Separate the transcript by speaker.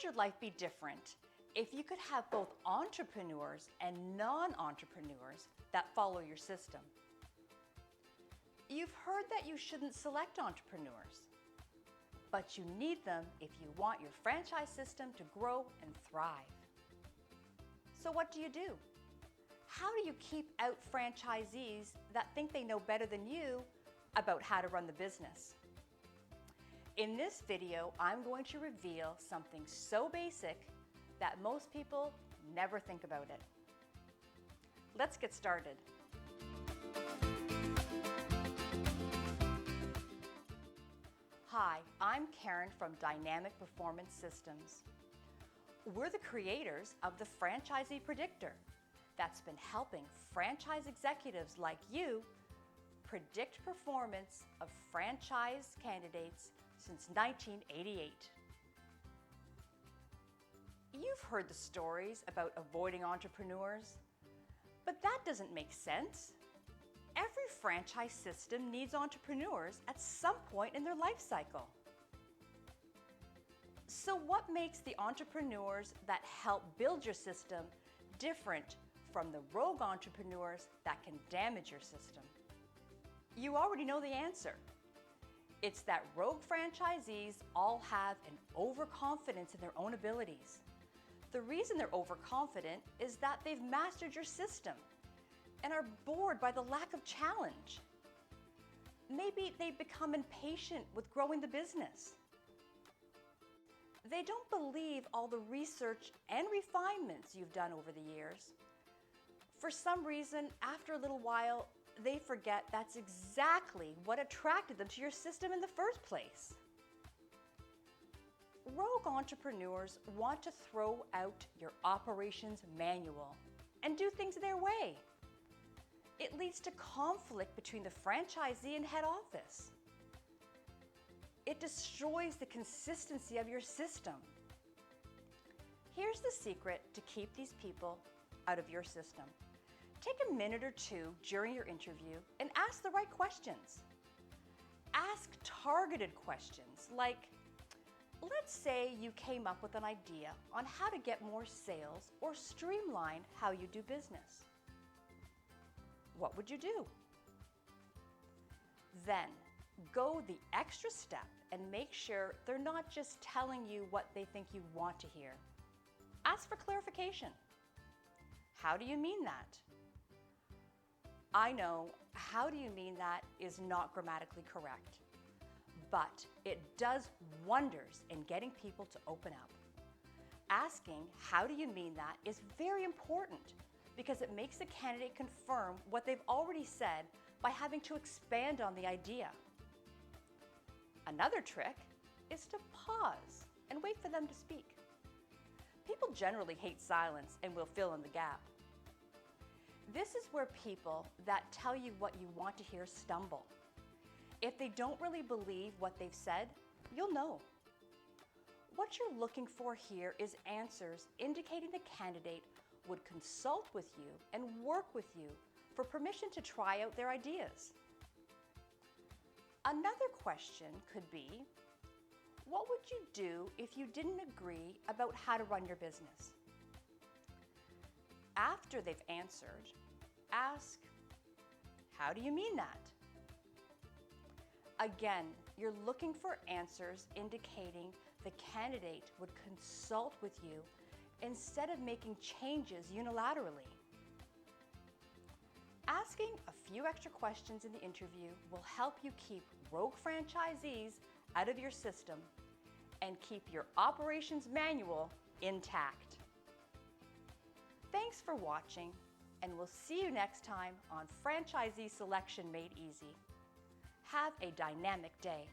Speaker 1: your life be different if you could have both entrepreneurs and non-entrepreneurs that follow your system? You've heard that you shouldn't select entrepreneurs, but you need them if you want your franchise system to grow and thrive. So what do? How do you keep out franchisees that think they know better than you about how to run the business? In this video, I'm going to reveal something so basic that most people never think about it. Let's get started. Hi, I'm Karen from Dynamic Performance Systems. We're the creators of the Franchisee Predictor that's been helping franchise executives like you predict performance of franchise candidates since 1988. You've heard the stories about avoiding entrepreneurs, but that doesn't make sense. Every franchise system needs entrepreneurs at some point in their life cycle. So what makes the entrepreneurs that help build your system different from the rogue entrepreneurs that can damage your system? You already know the answer. It's that rogue franchisees all have an overconfidence in their own abilities. The reason they're overconfident is that they've mastered your system and are bored by the lack of challenge. Maybe they've become impatient with growing the business. They don't believe all the research and refinements you've done over the years. For some reason, after a little while, they forget that's exactly what attracted them to your system in the first place. Rogue entrepreneurs want to throw out your operations manual and do things their way. It leads to conflict between the franchisee and head office. It destroys the consistency of your system. Here's the secret to keep these people out of your system. Take a minute or two during your interview and ask the right questions. Ask targeted questions like, let's say you came up with an idea on how to get more sales or streamline how you do business. What would you do? Then go the extra step and make sure they're not just telling you what they think you want to hear. Ask for clarification. How do you mean that? I know, how do you mean that is not grammatically correct, but it does wonders in getting people to open up. Asking, how do you mean that, is very important because it makes the candidate confirm what they've already said by having to expand on the idea. Another trick is to pause and wait for them to speak. People generally hate silence and will fill in the gap. This is where people that tell you what you want to hear stumble. If they don't really believe what they've said, you'll know. What you're looking for here is answers indicating the candidate would consult with you and work with you for permission to try out their ideas. Another question could be, what would you do if you didn't agree about how to run your business? After they've answered, ask, how do you mean that? Again, you're looking for answers indicating the candidate would consult with you instead of making changes unilaterally. Asking a few extra questions in the interview will help you keep rogue franchisees out of your system and keep your operations manual intact. Thanks for watching, and we'll see you next time on Franchisee Selection Made Easy. Have a dynamic day.